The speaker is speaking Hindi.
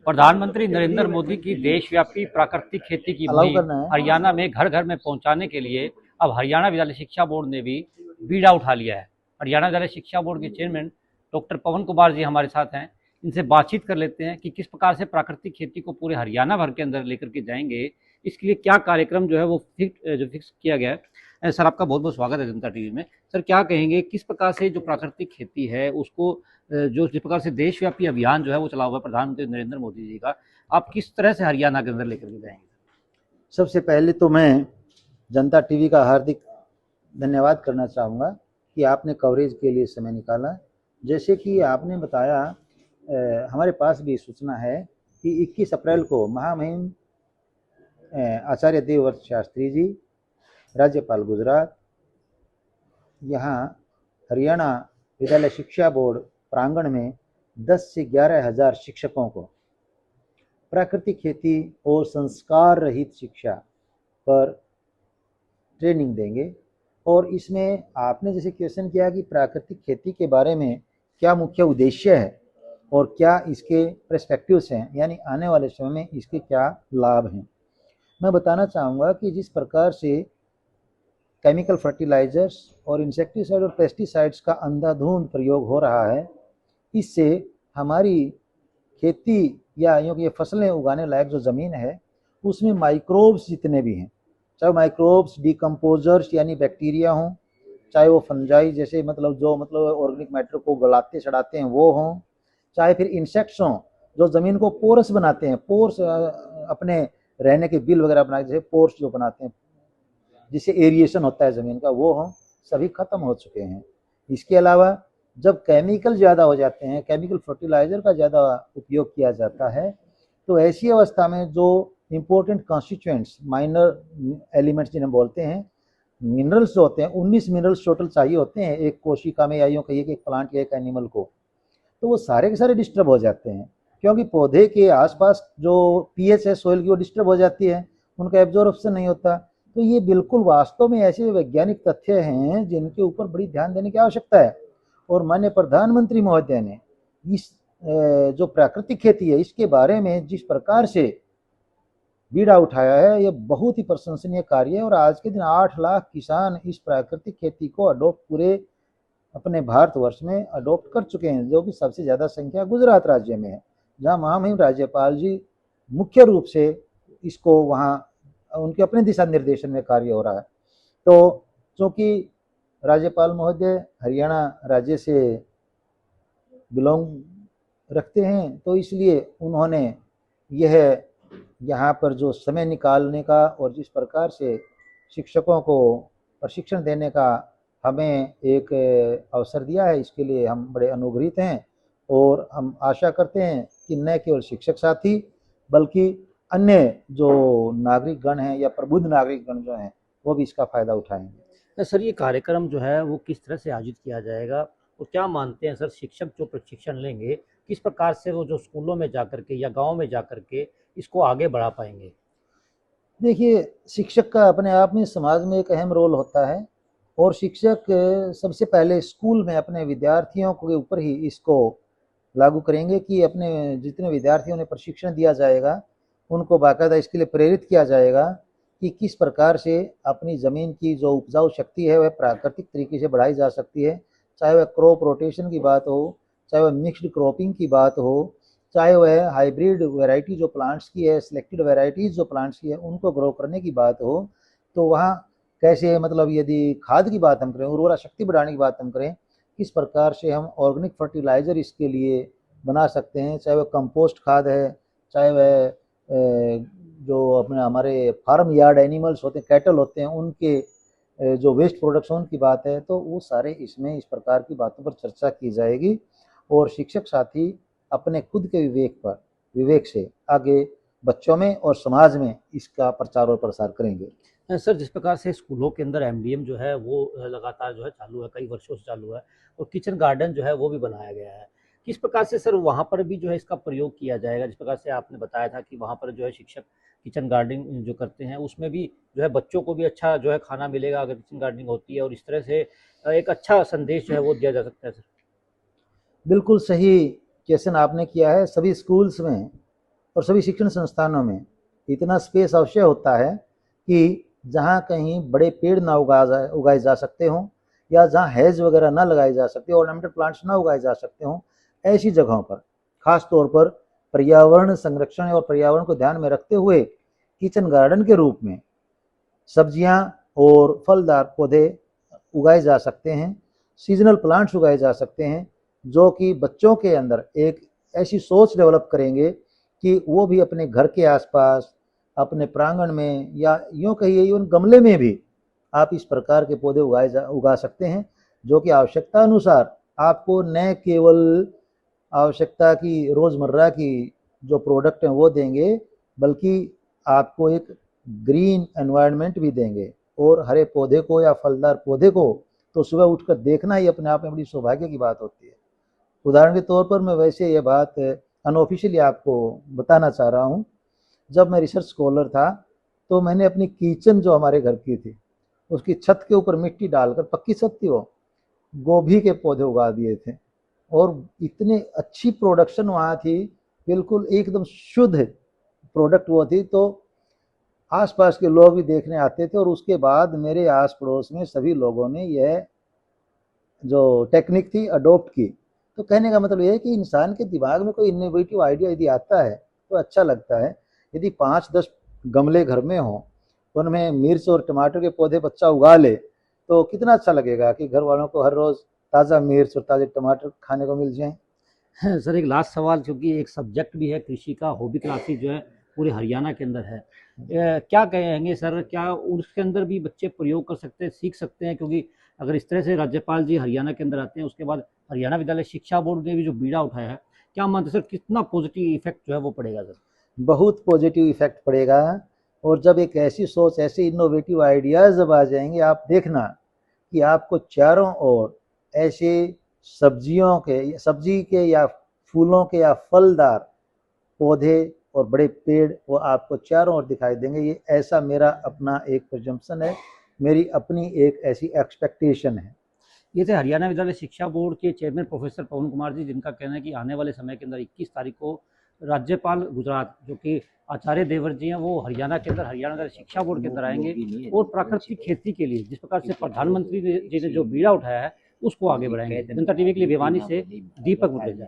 प्रधानमंत्री नरेंद्र मोदी की देशव्यापी प्राकृतिक खेती की अलाउ मुहिम करना है। हरियाणा में घर घर में पहुंचाने के लिए अब हरियाणा विद्यालय शिक्षा बोर्ड ने भी बीड़ा उठा लिया है। हरियाणा विद्यालय शिक्षा बोर्ड के चेयरमैन डॉक्टर पवन कुमार जी हमारे साथ हैं। इनसे बातचीत कर लेते हैं कि किस प्रकार से प्राकृतिक खेती को पूरे हरियाणा भर के अंदर लेकर के जाएंगे, इसके लिए क्या कार्यक्रम जो है वो फिक्स किया गया है। सर, आपका बहुत बहुत स्वागत है जनता टीवी में। सर, क्या कहेंगे किस प्रकार से जो प्राकृतिक खेती है उसको जो जिस प्रकार से देशव्यापी अभियान जो है वो चला हुआ है प्रधानमंत्री नरेंद्र मोदी जी का, आप किस तरह से हरियाणा के अंदर लेकर के जाएंगे? सबसे पहले तो मैं जनता टीवी का हार्दिक धन्यवाद करना चाहूँगा कि आपने कवरेज के लिए समय निकाला। जैसे कि आपने बताया, हमारे पास भी सूचना है कि 21 अप्रैल को महामहिम आचार्य देवव्रत शास्त्री जी, राज्यपाल गुजरात, यहाँ हरियाणा विद्यालय शिक्षा बोर्ड प्रांगण में 10 से 11 हज़ार शिक्षकों को प्राकृतिक खेती और संस्कार रहित शिक्षा पर ट्रेनिंग देंगे। और इसमें आपने जैसे क्वेश्चन किया कि प्राकृतिक खेती के बारे में क्या मुख्य उद्देश्य है और क्या इसके पर्सपेक्टिव्स हैं, यानी आने वाले समय में इसके क्या लाभ हैं, मैं बताना चाहूँगा कि जिस प्रकार से केमिकल फर्टिलाइजर्स और इंसेक्टिसाइड और पेस्टिसाइड्स का अंधाधुंध प्रयोग हो रहा है, इससे हमारी खेती या यूँ कि ये फसलें उगाने लायक जो ज़मीन है उसमें माइक्रोब्स जितने भी हैं, चाहे माइक्रोब्स डिकम्पोजर्स यानी बैक्टीरिया हों, चाहे वो फंजाई जैसे जो ऑर्गेनिक मैटर को गलाते सड़ाते हैं वो हों, चाहे फिर इंसेक्ट्स हों जो ज़मीन को पोरस बनाते हैं, पोर्स अपने रहने के बिल वगैरह बनाते, जैसे पोर्स जो बनाते हैं जिससे एरिएशन होता है ज़मीन का, वो हों, सभी ख़त्म हो चुके हैं। इसके अलावा जब केमिकल ज़्यादा हो जाते हैं, केमिकल फर्टिलाइज़र का ज़्यादा उपयोग किया जाता है, तो ऐसी अवस्था में जो इम्पोर्टेंट कॉन्स्टिट्यूएंट्स, माइनर एलिमेंट्स जिन्हें बोलते हैं, मिनरल्स जो होते हैं, 19 मिनरल्स टोटल चाहिए होते हैं एक कोशिका में, या यूँ कहिए कि एक प्लांट या एक एनिमल को, तो वो सारे के सारे डिस्टर्ब हो जाते हैं, क्योंकि पौधे के आसपास जो पीएच है सोइल की वो डिस्टर्ब हो जाती है, उनका एब्जॉर्प्शन नहीं होता। तो ये बिल्कुल वास्तव में ऐसे वैज्ञानिक तथ्य हैं जिनके ऊपर बड़ी ध्यान देने की आवश्यकता है। और माननीय प्रधानमंत्री महोदय ने इस जो प्राकृतिक खेती है इसके बारे में जिस प्रकार से बीड़ा उठाया है, ये बहुत ही प्रशंसनीय कार्य है। और आज के दिन 8 लाख किसान इस प्राकृतिक खेती को अडोप्ट पूरे अपने भारतवर्ष में अडोप्ट कर चुके हैं, जो कि सबसे ज़्यादा संख्या गुजरात राज्य में है, जहाँ महामहिम राज्यपाल जी मुख्य रूप से इसको वहाँ उनके अपने दिशा निर्देशन में कार्य हो रहा है। तो चूँकि राज्यपाल महोदय हरियाणा राज्य से बिलोंग रखते हैं, तो इसलिए उन्होंने यह यहाँ पर जो समय निकालने का और जिस प्रकार से शिक्षकों को प्रशिक्षण देने का हमें एक अवसर दिया है, इसके लिए हम बड़े अनुग्रहित हैं। और हम आशा करते हैं कि न केवल शिक्षक साथी बल्कि अन्य जो नागरिक गण हैं या प्रबुद्ध नागरिक गण जो हैं वो भी इसका फ़ायदा उठाएंगे। सर, ये कार्यक्रम जो है वो किस तरह से आयोजित किया जाएगा और क्या मानते हैं सर, शिक्षक जो प्रशिक्षण लेंगे किस प्रकार से वो जो स्कूलों में जाकर के या गाँव में जाकर के इसको आगे बढ़ा पाएंगे? देखिए, शिक्षक का अपने आप में समाज में एक अहम रोल होता है, और शिक्षक सबसे पहले स्कूल में अपने विद्यार्थियों के ऊपर ही इसको लागू करेंगे कि अपने जितने विद्यार्थियों ने प्रशिक्षण दिया जाएगा उनको बाकायदा इसके लिए प्रेरित किया जाएगा कि किस प्रकार से अपनी ज़मीन की जो उपजाऊ शक्ति है वह प्राकृतिक तरीके से बढ़ाई जा सकती है, चाहे वह क्रॉप रोटेशन की बात हो, चाहे वह मिक्स्ड क्रॉपिंग की बात हो, चाहे वह हाइब्रिड वैरायटी जो प्लांट्स की है, सिलेक्टेड वैरायटीज़ जो प्लांट्स की है उनको ग्रो करने की बात हो, तो वहाँ कैसे यदि खाद की बात हम करें, उर्वरा शक्ति बढ़ाने की बात हम करें, किस प्रकार से हम ऑर्गेनिक फर्टिलाइज़र इसके लिए बना सकते हैं, चाहे वह कंपोस्ट खाद है, चाहे वह जो अपने हमारे फार्म यार्ड एनिमल्स होते हैं, कैटल होते हैं, उनके जो वेस्ट प्रोडक्शन की बात है, तो वो सारे इसमें इस प्रकार की बातों पर चर्चा की जाएगी। और शिक्षक साथी अपने खुद के विवेक से आगे बच्चों में और समाज में इसका प्रचार और प्रसार करेंगे। सर, जिस प्रकार से स्कूलों के अंदर एमडीएम जो है वो लगातार जो है चालू है, कई वर्षों से चालू है, और किचन गार्डन जो है वो भी बनाया गया है, किस प्रकार से सर वहाँ पर भी जो है इसका प्रयोग किया जाएगा? जिस प्रकार से आपने बताया था कि वहाँ पर जो है शिक्षक किचन गार्डनिंग जो करते हैं उसमें भी जो है बच्चों को भी अच्छा जो है खाना मिलेगा अगर किचन गार्डनिंग होती है, और इस तरह से एक अच्छा संदेश जो है वो दिया जा सकता है सर। बिल्कुल सही क्वेश्चन आपने किया है। सभी स्कूल्स में और सभी शिक्षण संस्थानों में इतना स्पेस अवश्य होता है कि जहाँ कहीं बड़े पेड़ ना उगाए जा सकते हों, या जहाँ हेज वगैरह ना लगाए जा सकते, ऑर्नामेंटल प्लांट्स ना उगाए जा सकते हों, ऐसी जगहों पर खास तौर पर पर्यावरण संरक्षण और पर्यावरण को ध्यान में रखते हुए किचन गार्डन के रूप में सब्जियां और फलदार पौधे उगाए जा सकते हैं, सीजनल प्लांट्स उगाए जा सकते हैं, जो कि बच्चों के अंदर एक ऐसी सोच डेवलप करेंगे कि वो भी अपने घर के आसपास, अपने प्रांगण में, या यूँ कहिए इवन गमले में भी आप इस प्रकार के पौधे उगा सकते हैं, जो कि आवश्यकता अनुसार आपको न केवल आवश्यकता की रोज़मर्रा की जो प्रोडक्ट हैं वो देंगे, बल्कि आपको एक ग्रीन एनवायरनमेंट भी देंगे। और हरे पौधे को या फलदार पौधे को तो सुबह उठकर देखना ही अपने आप में बड़ी सौभाग्य की बात होती है। उदाहरण के तौर पर मैं वैसे ये बात अनऑफिशियली आपको बताना चाह रहा हूँ। जब मैं रिसर्च स्कॉलर था तो मैंने अपनी किचन जो हमारे घर की थी उसकी छत के ऊपर मिट्टी डालकर, पक्की छत थी वो, गोभी के पौधे उगा दिए थे, और इतनी अच्छी प्रोडक्शन वहाँ थी, बिल्कुल एकदम शुद्ध प्रोडक्ट वो थी। तो आसपास के लोग भी देखने आते थे, और उसके बाद मेरे आस पड़ोस में सभी लोगों ने यह जो टेक्निक थी अडोप्ट की। तो कहने का मतलब यह है कि इंसान के दिमाग में कोई इनोवेटिव आइडिया यदि आता है तो अच्छा लगता है। यदि 5-10 गमले घर में हों, उनमें मिर्च और टमाटर के पौधे बच्चा उगा ले, तो कितना अच्छा लगेगा कि घर वालों को हर रोज़ ताज़ा मिर्च और ताज़े टमाटर खाने को मिल जाएं। सर एक लास्ट सवाल, क्योंकि एक सब्जेक्ट भी है कृषि का, हॉबी क्लासेस जो है पूरे हरियाणा के अंदर है, क्या कहेंगे सर, क्या उसके अंदर भी बच्चे प्रयोग कर सकते हैं, सीख सकते हैं? क्योंकि अगर इस तरह से राज्यपाल जी हरियाणा के अंदर आते हैं, उसके बाद हरियाणा विद्यालय शिक्षा बोर्ड ने भी जो बीड़ा उठाया है, क्या मानते हैं सर, कितना पॉजिटिव इफेक्ट जो है वो पड़ेगा सर? बहुत पॉजिटिव इफेक्ट पड़ेगा। और जब एक ऐसी सोच, ऐसे इनोवेटिव आइडियाज़ जब आ जाएंगे, आप देखना कि आपको चारों ओर ऐसे सब्जी के या फूलों के या फलदार पौधे और बड़े पेड़ वो आपको चारों ओर दिखाई देंगे। ये ऐसा मेरा अपना एक प्रजम्पशन है, मेरी अपनी एक ऐसी एक्सपेक्टेशन है। ये थे हरियाणा विद्यालय शिक्षा बोर्ड के चेयरमैन प्रोफेसर पवन कुमार जी, जिनका कहना है कि आने वाले समय के अंदर 21 तारीख को राज्यपाल गुजरात जो कि आचार्य देवव्रत जी हैं, वो हरियाणा के अंदर हरियाणा विद्यालय शिक्षा बोर्ड के अंदर आएंगे और प्राकृतिक खेती के लिए जिस प्रकार से प्रधानमंत्री जी ने जो बीड़ा उठाया है उसको आगे बढ़ाएंगे। जनता टीवी के लिए भिवानी से दीपक मुटेजा।